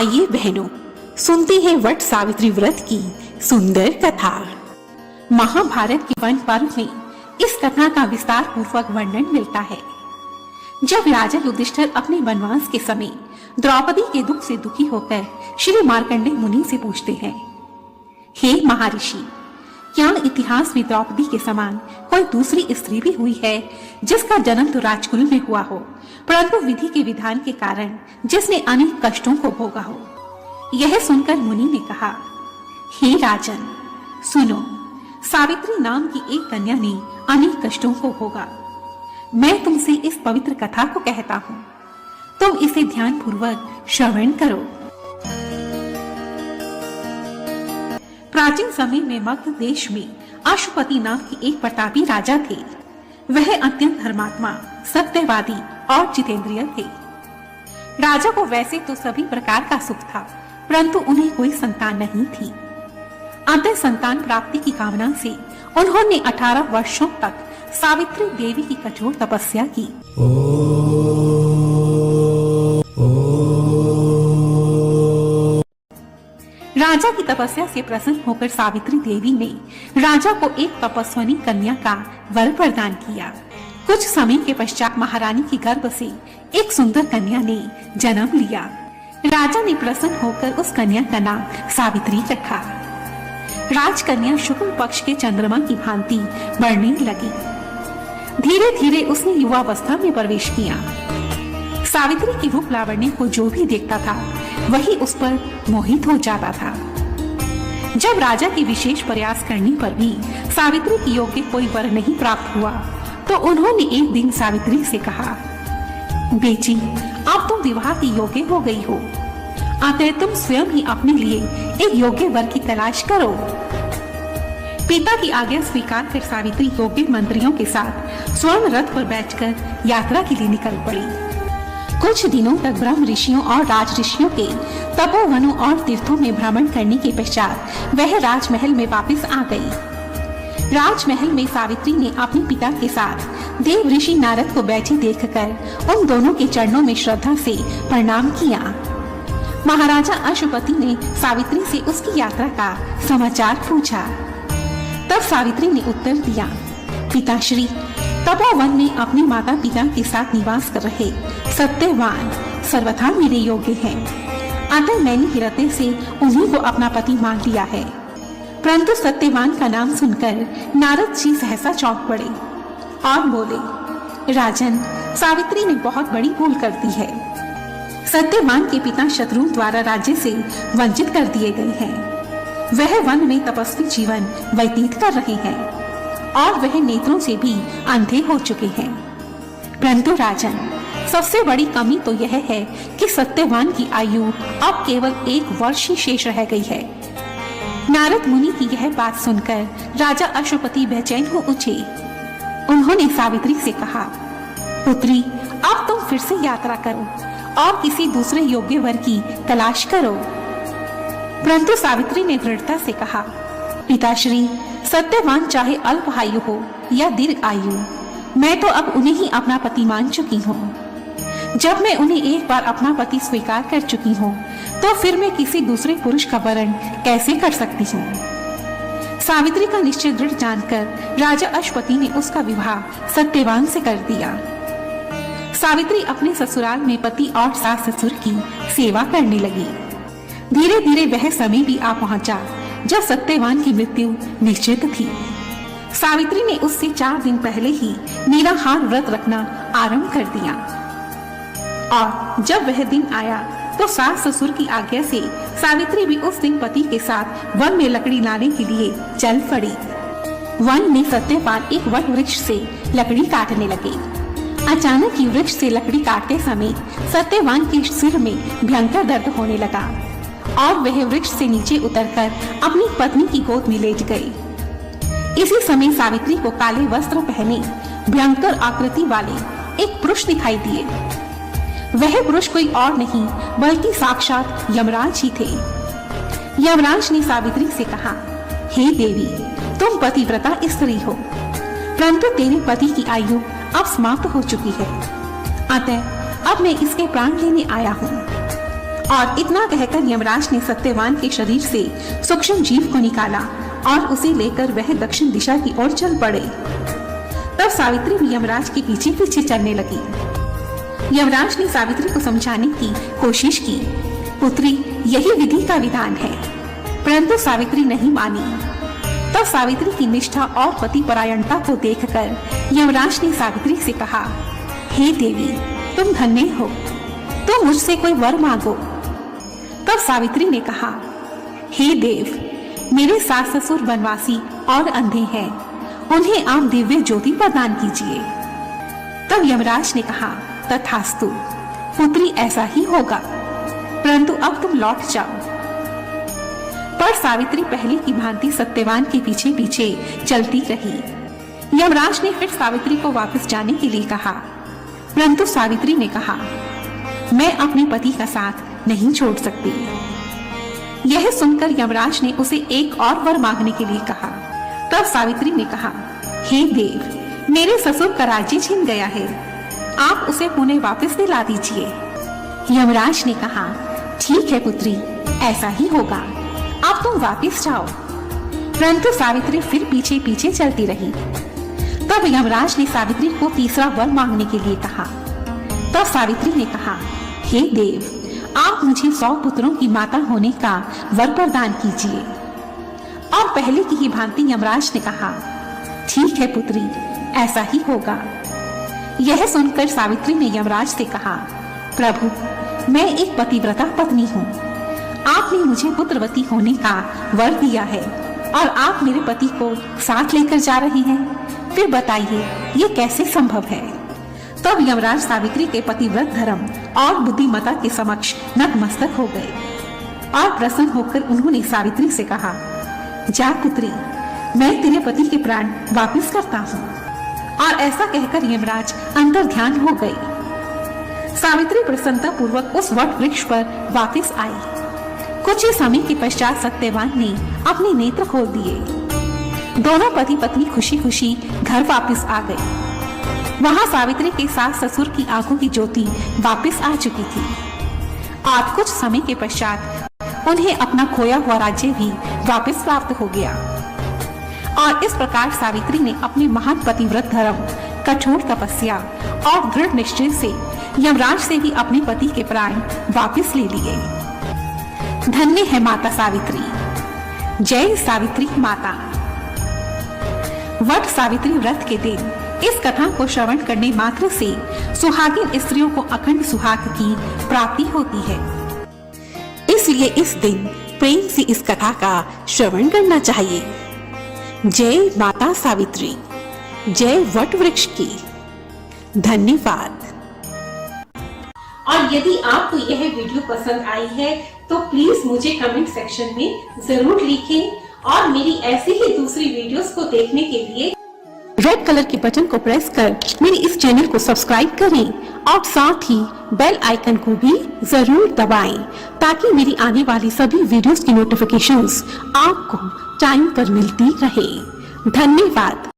आइए बहनों, सुनते हैं वट सावित्री व्रत की सुंदर कथा। महाभारत के वन पर्व में इस कथा का विस्तार पूर्वक वर्णन मिलता है। जब राजा युधिष्ठिर अपने वनवास के समय द्रौपदी के दुख से दुखी होकर श्री मार्कंडेय मुनि से पूछते हैं, हे महर्षि, क्या इतिहास में द्रौपदी के समान कोई दूसरी स्त्री भी हुई है जिसका जन्म तो राजकुल में हुआ हो, परंतु विधि के विधान के कारण जिसने अनेक कष्टों को भोगा हो? यह सुनकर मुनि ने कहा, हे राजन, सुनो, सावित्री नाम की एक कन्या ने अनेक कष्टों को भोगा। मैं तुमसे इस पवित्र कथा को कहता हूँ, तुम इसे ध्यान पूर्वक श्रवण करो। प्राचीन समय में मगध देश में अशुपति नाम के एक प्रतापी राजा थे। वह अत्यंत धर्मात्मा, सत्यवादी और जितेंद्रिय थे। राजा को वैसे तो सभी प्रकार का सुख था, परंतु उन्हें कोई संतान नहीं थी। अतः संतान प्राप्ति की कामना से उन्होंने 18 वर्षों तक सावित्री देवी की कठोर तपस्या की। राजा की तपस्या से प्रसन्न होकर सावित्री देवी ने राजा को एक तपस्विनी कन्या का वर प्रदान किया। कुछ समय के पश्चात महारानी के गर्भ से एक सुंदर कन्या ने जन्म लिया। राजा ने प्रसन्न होकर उस कन्या का नाम सावित्री रखा। राजकन्या शुक्ल पक्ष के चंद्रमा की भांति बढ़ने लगी। धीरे धीरे उसने युवावस्था में प्रवेश किया। सावित्री की रूप लावण्य को जो भी देखता था वही उस पर मोहित हो जाता था। जब राजा के विशेष प्रयास करने पर भी सावित्री की योग्य कोई वर नहीं प्राप्त हुआ, तो उन्होंने एक दिन सावित्री से कहा, बेटी, अब तुम विवाह की योग्य हो गई हो, अतः तुम स्वयं ही अपने लिए एक योग्य वर की तलाश करो। पिता की आज्ञा स्वीकार कर सावित्री योग्य मंत्रियों के साथ स्वर्ण रथ पर बैठकर यात्रा के लिए निकल पड़ी। कुछ दिनों तक ब्रह्म ऋषियों और राज ऋषियों के तपोवनों और तीर्थों में भ्रमण करने के पश्चात वह राजमहल में वापस आ गई। राजमहल में सावित्री ने अपने पिता के साथ देव ऋषि नारद को बैठे देखकर उन दोनों के चरणों में श्रद्धा से प्रणाम किया। महाराजा अशुपति ने सावित्री से उसकी यात्रा का समाचार पूछा। तब सावित्री ने उत्तर दिया, पिताश्री, तपोवन में अपने माता पिता के साथ निवास कर रहे सत्यवान सर्वथा मेरे योग्य हैं, अतः मैंने हृदय से उन्हीं को अपना पति मान लिया है। परंतु सत्यवान का नाम सुनकर नारद जी सहसा चौंक पड़े और बोले, राजन, सावित्री ने बहुत बड़ी भूल कर दी है। सत्यवान के पिता शत्रु द्वारा राज्य से वंचित कर दिए गए हैं। वह वन में तपस्वी जीवन व्यतीत कर रहे हैं और वह नेत्रों से भी अंधे हो चुके हैं। परंतु राजन, सबसे बड़ी कमी तो यह है कि सत्यवान की आयु अब केवल 1 वर्ष ही शेष रह गई है। नारद मुनि की यह बात सुनकर राजा अशुपति बेचैन हो उठे। उन्होंने सावित्री से कहा, पुत्री, अब तुम फिर से यात्रा करो और किसी दूसरे योग्य वर की तलाश करो। परंतु सावित्री ने दृढ़ता से कहा, पिताश्री, सत्यवान चाहे अल्प आयु हो या दीर्घ आयु, मैं तो अब उन्हें ही अपना पति मान चुकी हूँ। जब मैं उन्हें एक बार अपना पति स्वीकार कर चुकी हूँ, तो फिर मैं किसी दूसरे पुरुष का वरण कैसे कर सकती हूँ? सावित्री का निश्चय दृढ़ जानकर राजा अशुपति ने उसका विवाह सत्यवान से कर दिया। सावित्री अपने ससुराल में पति और सास ससुर की सेवा करने लगी। धीरे धीरे वह समय भी आ पहुंचा जब सत्यवान की मृत्यु निश्चित थी। सावित्री ने उससे 4 दिन पहले ही निराहार व्रत रखना आरंभ कर दिया और जब वह दिन आया तो सास ससुर की आज्ञा से सावित्री भी उस दिन पति के साथ वन में लकड़ी लाने के लिए चल पड़ी। वन में सत्यवान एक वट वृक्ष से लकड़ी काटने लगे। अचानक ही वृक्ष से लकड़ी काटते समय सत्यवान के सिर में भयंकर दर्द होने लगा और वह वृक्ष से नीचे उतरकर अपनी पत्नी की गोद में लेट गए। इसी समय सावित्री को काले वस्त्र पहने भयंकर आकृति वाले एक पुरुष दिखाई दिए। वह पुरुष कोई और नहीं बल्कि साक्षात यमराज ही थे। यमराज ने सावित्री से कहा, हे देवी, तुम पतिव्रता स्त्री हो, परंतु तेरे पति की आयु अब समाप्त हो चुकी है, अतः अब मैं इसके प्राण लेने आया हूँ और इतना कहकर यमराज ने सत्यवान के शरीर से सूक्ष्म जीव को निकाला और उसे लेकर वह दक्षिण दिशा की ओर चल पड़े। तब सावित्री भी यमराज के पीछे पीछे चलने लगी। यमराज ने सावित्री को समझाने की कोशिश की, पुत्री यही विधि का विधान है, परंतु सावित्री नहीं मानी। तब सावित्री की निष्ठा और पति परायणता को देखकर यमराज ने सावित्री से कहा, हे देवी, तुम धन्य हो, तुम मुझसे कोई वर मांगो। तब सावित्री ने कहा, हे देव, मेरे सास ससुर वनवासी और अंधे हैं, उन्हें आप दिव्य ज्योति प्रदान कीजिए। तब यमराज ने कहा, तथास्तु पुत्री, ऐसा ही होगा, परंतु अब तुम लौट जाओ। पर सावित्री पहले की भांति सत्यवान के पीछे पीछे चलती रही। यमराज ने फिर सावित्री को वापस जाने के लिए कहा, परंतु सावित्री ने कहा, मैं अपने पति का साथ नहीं छोड़ सकती। यह सुनकर यमराज ने उसे एक और वर मांगने के लिए कहा। तब सावित्री ने कहा, हे देव, मेरे ससुर का राज्य छिन गया है, आप उसे पुनः वापस दिला दीजिए। यमराज ने कहा, ठीक है पुत्री, ऐसा ही होगा, अब तुम वापस जाओ। परंतु सावित्री फिर पीछे पीछे चलती रही। तब यमराज ने सावित्री को तीसरा वर मांगने के लिए कहा। तब सावित्री ने कहा, हे देव, आप मुझे 100 पुत्रों की माता होने का वर प्रदान कीजिए। और पहले की ही भांति यमराज ने कहा, ठीक है पुत्री, ऐसा ही होगा। यह सुनकर सावित्री ने यमराज से कहा, प्रभु, मैं एक पतिव्रता पत्नी हूँ, आपने मुझे पुत्रवती होने का वर दिया है और आप मेरे पति को साथ लेकर जा रहे हैं, फिर बताइए ये कैसे संभव है। तब यमराज सावित्री के पतिव्रत धर्म और बुद्धिमता के समक्ष नतमस्तक हो गए और प्रसन्न होकर उन्होंने सावित्री से कहा, जा पुत्री, मैं तेरे पति के प्राण वापस करता हूँ। और ऐसा कहकर यमराज अंतर ध्यान हो गई। सावित्री प्रसन्नता पूर्वक उस वट वृक्ष पर वापस आई। कुछ ही समय के पश्चात सत्यवान ने अपने नेत्र खोल दिए। दोनों पति पत्नी खुशी खुशी घर वापस आ गए। वहाँ सावित्री के सास ससुर की आंखों की ज्योति वापस आ चुकी थी और कुछ समय के पश्चात उन्हें अपना खोया हुआ राज्य भी वापस प्राप्त हो गया। और इस प्रकार सावित्री ने अपने महान पतिव्रत धर्म, कठोर तपस्या और दृढ़ निश्चय से यमराज से भी अपने पति के प्राण वापस ले लिए। धन्य है माता सावित्री। जय सावित्री माता। वट सावित्री व्रत के दिन इस कथा को श्रवण करने मात्र से सुहागिन स्त्रियों को अखंड सुहाग की प्राप्ति होती है। इसलिए इस दिन प्रेम से इस कथा का श्रवण करना चाहिए। जय माता सावित्री, जय वट वृक्ष की। धन्यवाद। और यदि आपको यह वीडियो पसंद आई है तो प्लीज मुझे कमेंट सेक्शन में जरूर लिखें और मेरी ऐसी ही दूसरी वीडियोस को देखने के लिए रेड कलर के बटन को प्रेस कर मेरे इस चैनल को सब्सक्राइब करें और साथ ही बेल आइकन को भी जरूर दबाएं ताकि मेरी आने वाली सभी वीडियोस की नोटिफिकेशंस आपको टाइम पर मिलती रहे। धन्यवाद।